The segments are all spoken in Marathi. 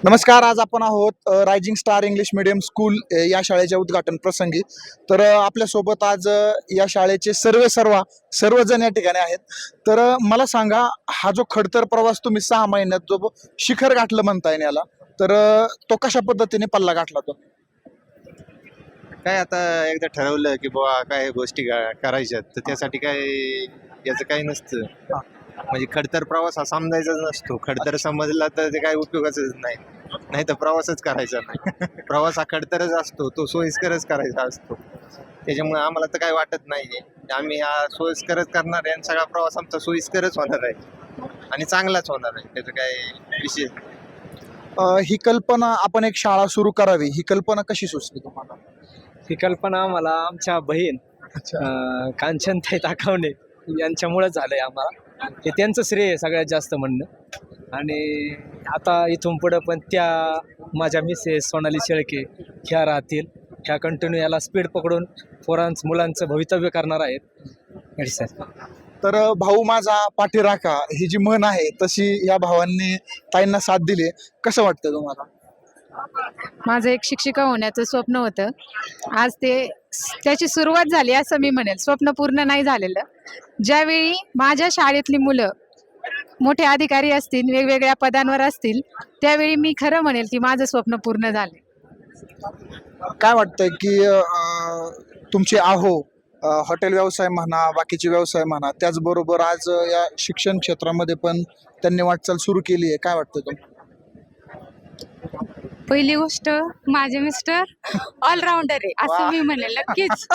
नमस्कार. आज आपण आहोत rising star English medium school या शाळेच्या उद्घाटन प्रसंगी. तर आपल्यासोबत आज या शाळेचे सर्वजण या ठिकाणी आहेत. तर मला सांगा, हा जो खडतर प्रवास तुम्ही 6 महिन्यात जो शिखर गाठलं म्हणता येईल याला, तर तो कशा पद्धतीने पल्ला गाठला तो? काय आता एकदा ठरवलं की बुवा काय गोष्टी करायच्यात तर त्यासाठी काय याचं काही नसतं. म्हणजे खडतर प्रवास हा समजायचाच नसतो. खडतर समजला तर ते काय उपयोगाचंच नाही. नाही तर प्रवासच करायचा नाही. प्रवास हा खडतरच असतो, तो सोयीस्करच करायचा असतो. त्याच्यामुळे आम्हाला तर काही वाटत नाहीये. आम्ही हा सोयीस्करच करणार आहे आणि सगळा प्रवास आमचा सोयीस्करच होणार आहे आणि चांगलाच होणार आहे. त्याचं काय विषय. ही कल्पना, आपण एक शाळा सुरू करावी, ही कल्पना कशी सुचली तुम्हाला? ही कल्पना आम्हाला आमच्या बहीण कांचनताई ताकवणे यांच्यामुळे झालंय आम्हाला. हे त्यांचं श्रेय आहे सगळ्यात जास्त म्हणणं. आणि आता इथून पुढं पण त्या माझ्या मिसेस सोनाली शेळके ह्या राहतील, ह्या कंटिन्यू याला स्पीड पकडून मुलांचं भवितव्य करणार आहेत. सर तर भाऊ माझा पाठीराखा ही जी म्हण आहे, तशी या भावांनी ताईंना साथ दिली. कसं वाटतं तुम्हाला? माझं एक शिक्षिका होण्याचं स्वप्न होतं. आज त्याची सुरुवात झाली असं मी म्हणेल. स्वप्न पूर्ण नाही झालेलं. ज्यावेळी माझ्या शाळेतली मुलं मोठे अधिकारी असतील, वेगवेगळ्या पदांवर असतील, त्यावेळी मी खरं म्हणेल की माझं स्वप्न पूर्ण झाले. काय वाटतंय की तुमचे हॉटेल व्यवसाय म्हणा, बाकीचे व्यवसाय म्हणा, त्याचबरोबर आज या शिक्षण क्षेत्रामध्ये पण त्यांनी वाटचाल सुरू केली आहे. काय वाटतं तुम्हाला? पहिली गोष्ट, माझे मिस्टर ऑलराऊंडर आहे असं मी म्हणेल नक्कीच.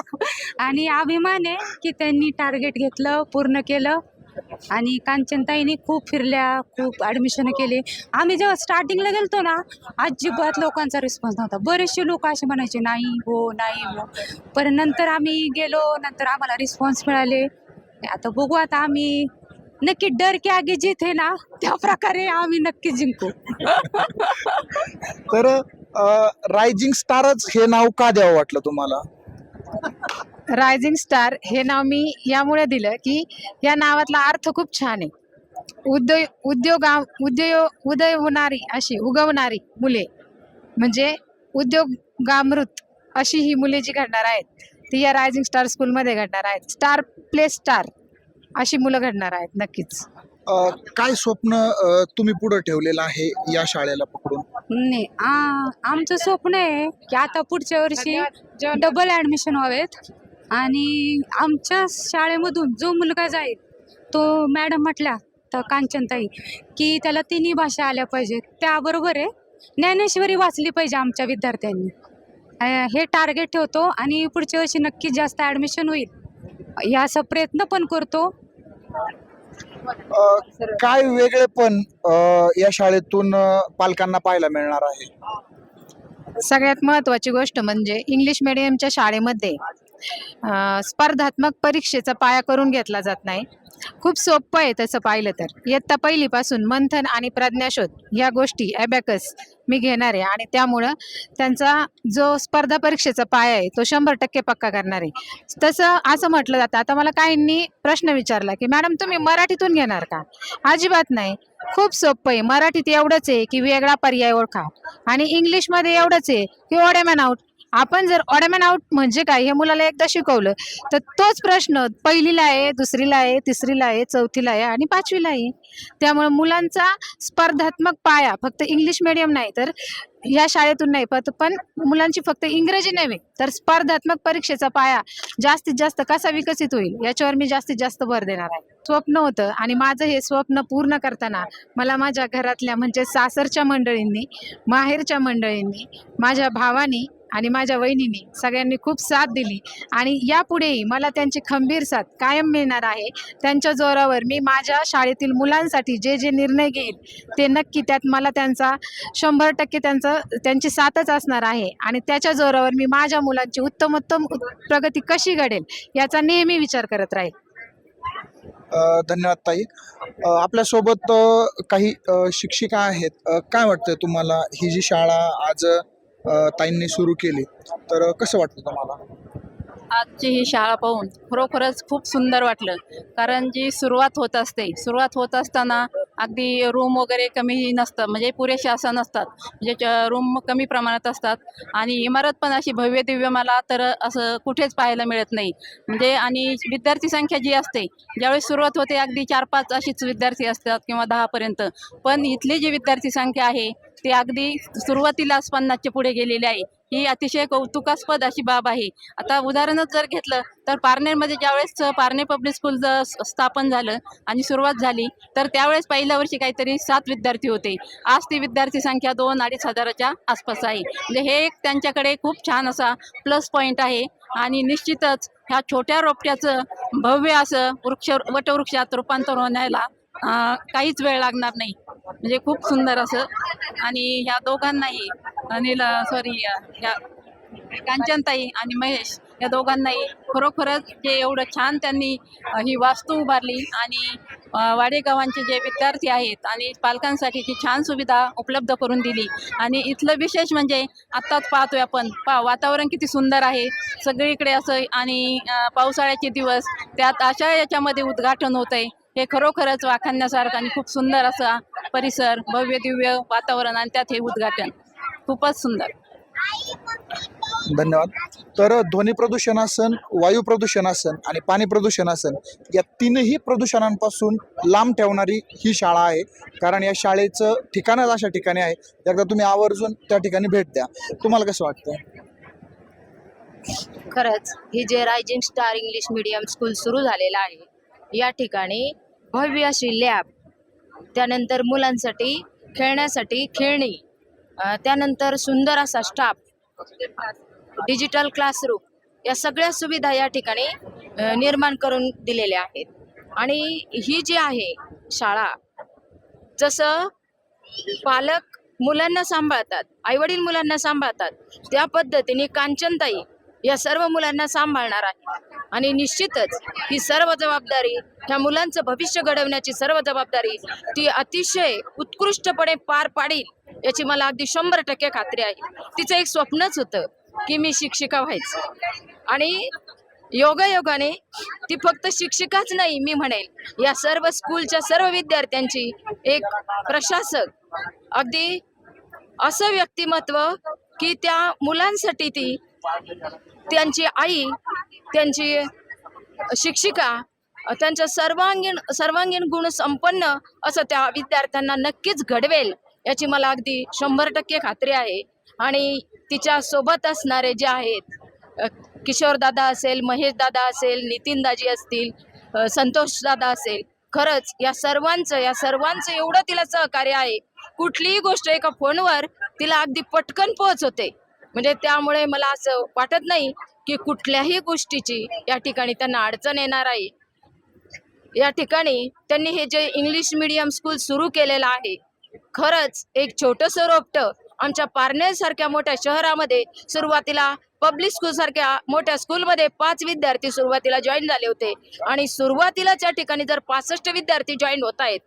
आणि अभिमान आहे की त्यांनी टार्गेट घेतलं, पूर्ण केलं. आणि कांचनताईंनी खूप फिरल्या, खूप ॲडमिशन केले. आम्ही जेव्हा स्टार्टिंगला गेलतो ना, अजिबात लोकांचा रिस्पॉन्स नव्हता. बरेचसे लोक असे म्हणायचे नाही हो नाही हो, पण नंतर आम्ही गेलो, नंतर आम्हाला रिस्पॉन्स मिळाले. आता बघू, आता आम्ही नक्की डर के आगे जीत है ना, त्या प्रकारे आम्ही नक्की जिंकू. तर रायझिंग स्टारच हे नाव का द्यावं वाटलं तुम्हाला? रायझिंग स्टार हे नाव मी यामुळे दिलं की या नावातला अर्थ खूप छान आहे. उदय होणारी, अशी उगवणारी मुले, म्हणजे उद्योगामृत अशी ही मुले जी घडणार आहेत ती या रायझिंग स्टार स्कूलमध्ये घडणार आहेत. स्टार प्ले स्टार अशी मुलं घडणार आहेत नक्कीच. काय स्वप्न तुम्ही पुढे ठेवलेलं आहे या शाळेला पकडून? नाही, आमचं स्वप्न आहे की आता पुढच्या वर्षी डबल ॲडमिशन व्हावेत. आणि आमच्या शाळेमधून जो मुलगा जाईल तो, मॅडम म्हटल्या तर कांचनताई, की त्याला 3ही भाषा आल्या पाहिजेत. त्याबरोबर आहे ज्ञानेश्वरी वाचली पाहिजे आमच्या विद्यार्थ्यांनी. हे टार्गेट ठेवतो आणि पुढच्या वर्षी नक्कीच जास्त ॲडमिशन होईल याचा प्रयत्न पण करतो. काय वेगळेपण या शाळेतून पालकांना पाहायला मिळणार आहे? सगळ्यात महत्त्वाची गोष्ट म्हणजे इंग्लिश मिडियमच्या शाळेमध्ये स्पर्धात्मक परीक्षेचा पाया करून घेतला जात नाही. खूप सोपं आहे तसं पाहिलं तर. इयत्ता पहिलीपासून मंथन आणि प्रज्ञाशोध या गोष्टी, ॲबॅकस मी घेणार आहे आणि त्यामुळं त्यांचा जो स्पर्धा परीक्षेचा पाया आहे तो 100% पक्का करणार आहे. तसं असं म्हटलं जातं, आता मला काहींनी प्रश्न विचारला की मॅडम तुम्ही मराठीतून घेणार का? अजिबात नाही. खूप सोपं आहे. मराठीत एवढंच आहे की वेगळा पर्याय ओळखा आणि इंग्लिशमध्ये एवढंच आहे की ऑड ॲन आउट. आपण जर ऑड ॲन आउट म्हणजे काय हे मुलाला एकदा शिकवलं तर तोच प्रश्न पहिलीला आहे, दुसरीला आहे, तिसरीला आहे, चौथीला आहे आणि 5वीला आहे. त्यामुळे मुलांचा स्पर्धात्मक पाया फक्त इंग्लिश मिडियम नाही तर या शाळेतून नाही, पण मुलांची फक्त इंग्रजी नव्हे तर स्पर्धात्मक परीक्षेचा पाया जास्तीत जास्त कसा विकसित होईल याच्यावर मी जास्तीत जास्त भर देणार आहे. स्वप्न होतं आणि माझं हे स्वप्न पूर्ण करताना मला माझ्या घरातल्या म्हणजे सासरच्या मंडळींनी, माहेरच्या मंडळींनी, माझ्या भावानी आणि माझ्या वहिनींनी सगळ्यांनी खूप साथ दिली आणि यापुढेही मला त्यांची खंबीर साथ कायम मिळणार आहे. त्यांच्या जोरावर मी माझ्या शाळेतील मुलांसाठी जे जे निर्णय घेईल ते नक्की, त्यात मला त्यांचा 100% त्यांची साथच असणार आहे आणि त्याच्या जोरावर मी माझ्या मुलांची उत्तमोत्तम प्रगती कशी घडेल याचा नेहमी विचार करत राहील. धन्यवाद ताई. आपल्यासोबत काही शिक्षिका आहेत. काय वाटतंय तुम्हाला, ही जी शाळा आज ताईंनी सुरू केली, तर कसं वाटतं तुम्हाला? आजची ही शाळा पाहून खरोखरच खूप सुंदर वाटलं. कारण जी सुरुवात होत असते, सुरुवात होत असताना अगदी रूम वगैरे कमी नसतं, म्हणजे पुरेसे असं नसतात, म्हणजे रूम कमी प्रमाणात असतात आणि इमारत पण अशी भव्य दिव्य मला तर असं कुठेच पाहायला मिळत नाही. म्हणजे आणि विद्यार्थी संख्या जी असते, ज्यावेळेस सुरुवात होते अगदी 4-5 अशीच विद्यार्थी असतात किंवा 10पर्यंत, पण इथली जी विद्यार्थी संख्या आहे ती अगदी सुरुवातीलाच 50च्या पुढे गेलेली आहे. ही अतिशय कौतुकास्पद अशी बाब आहे. आता उदाहरणच जर घेतलं तर पारनेरमध्ये ज्यावेळेस पारनेर पब्लिक स्कूल स्थापन झालं आणि सुरुवात झाली, तर त्यावेळेस पहिल्या वर्षी काहीतरी 7 विद्यार्थी होते. आज ती विद्यार्थी संख्या 2-2.5 हजाराच्या आसपास आहे. म्हणजे हे एक त्यांच्याकडे खूप छान असा प्लस पॉईंट आहे आणि निश्चितच ह्या छोट्या रोपट्याचं भव्य असं वटवृक्षात रूपांतर होण्याला काहीच वेळ लागणार नाही. म्हणजे खूप सुंदर असं आणि ह्या दोघांनाही ह्या कांचनताई आणि महेश या दोघांनाही खरोखरच जे एवढं छान त्यांनी ही वास्तू उभारली आणि वाडेगावांचे जे विद्यार्थी आहेत आणि पालकांसाठीची छान सुविधा उपलब्ध करून दिली. आणि इथलं विशेष म्हणजे आत्ताच पाहतोय आपण वातावरण किती सुंदर आहे सगळीकडे असं आणि पावसाळ्याचे दिवस त्यात अशा याच्यामध्ये उद्घाटन होत आहे. हे खरोखरच वाखाणण्यासारखं आणि खूप सुंदर असा परिसर, भव्य दिव्य वातावरण आणि त्यात हे उद्घाटन खूपच सुंदर. धन्यवाद. तर ध्वनी प्रदूषण असन, वायू प्रदूषण असन आणि पाणी प्रदूषण असन, या तीनही प्रदूषणांपासून लांब ठेवणारी ही शाळा आहे. कारण या शाळेचं ठिकाणच अशा ठिकाणी आहे. एकदा तुम्ही आवर्जून त्या ठिकाणी भेट द्या. तुम्हाला कसं वाटतं? खरंच ही जे rising star English medium school सुरू झालेलं आहे, या ठिकाणी भव्य अशी लॅब, त्यानंतर मुलांसाठी खेळण्यासाठी खेळणी, त्यानंतर सुंदर असा स्टाफ, डिजिटल क्लासरूम, या सगळ्या सुविधा या ठिकाणी निर्माण करून दिलेल्या आहेत. आणि ही जी आहे शाळा, जसं पालक मुलांना सांभाळतात, आईवडील मुलांना सांभाळतात, त्या पद्धतीने कांचनताई या सर्व मुलांना सांभाळणार आहे. आणि निश्चितच ही सर्व जबाबदारी, ह्या मुलांचं भविष्य घडवण्याची सर्व जबाबदारी ती अतिशय उत्कृष्टपणे पार पाडील याची मला अगदी 100% खात्री आहे. तिचं एक स्वप्नच होतं की मी शिक्षिका व्हायचं, आणि योगायोगाने ती फक्त शिक्षिकाच नाही, मी म्हणेल या सर्व स्कूलच्या सर्व विद्यार्थ्यांची एक प्रशासक, अगदी असं व्यक्तिमत्व की त्या मुलांसाठी ती त्यांची आई, त्यांची शिक्षिका, त्यांच्या सर्वांगीण गुण संपन्न असं त्या विद्यार्थ्यांना नक्कीच घडवेल याची मला अगदी 100% खात्री आहे. आणि तिच्या सोबत असणारे जे आहेत, किशोर दादा असेल, महेश दादा असेल, नितीन दाजी असतील, संतोष दादा असेल, खरंच या सर्वांचं एवढं तिला सहकार्य आहे. कुठलीही गोष्ट एका फोनवर तिला अगदी पटकन पोहोचवते. म्हणजे त्यामुळे मला असं वाटत नाही की कुठल्याही गोष्टीची या ठिकाणी त्यांना अडचण येणार आहे. या ठिकाणी त्यांनी हे जे इंग्लिश मीडियम स्कूल सुरू केलेलं आहे, खरंच एक छोटंसं रोपटं आमच्या पारनेर सारख्या मोठ्या शहरामध्ये सुरुवातीला पब्लिक स्कूल सारख्या मोठ्या स्कूलमध्ये 5 विद्यार्थी सुरुवातीला जॉईन झाले होते, आणि सुरुवातीलाच या ठिकाणी जर 65 विद्यार्थी जॉईन होत आहेत,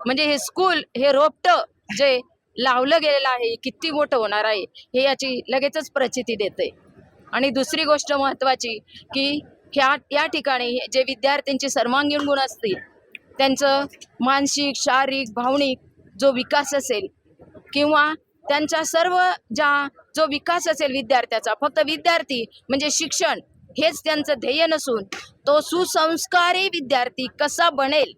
म्हणजे हे स्कूल, हे रोपटं जे लावलं गेलेलं आहे किती मोठं होणार आहे हे याची लगेचच प्रचिती देते. आणि दुसरी गोष्ट महत्त्वाची की या ठिकाणी जे विद्यार्थ्यांचे सर्वांगीण गुण असतील, त्यांचं मानसिक, शारीरिक, भावनिक जो विकास असेल, किंवा त्यांचा सर्व जो विकास असेल विद्यार्थ्याचा, फक्त विद्यार्थी म्हणजे शिक्षण हेच त्यांचं ध्येय नसून तो सुसंस्कारी विद्यार्थी कसा बनेल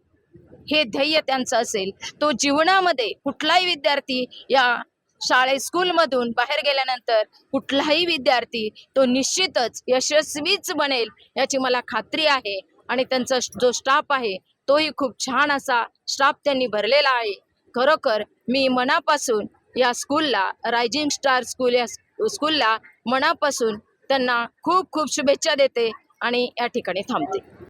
हे ध्येय त्यांचं असेल. तो जीवनामध्ये कुठलाही विद्यार्थी या स्कूलमधून बाहेर गेल्यानंतर कुठलाही विद्यार्थी तो निश्चितच यशस्वीच बनेल याची मला खात्री आहे. आणि त्यांचा जो स्टाफ आहे तोही खूप छान असा स्टाफ त्यांनी भरलेला आहे. खरोखर मी मनापासून या स्कूलला, रायझिंग स्टार स्कूल या स्कूलला मनापासून त्यांना खूप खूप शुभेच्छा देते आणि या ठिकाणी थांबते.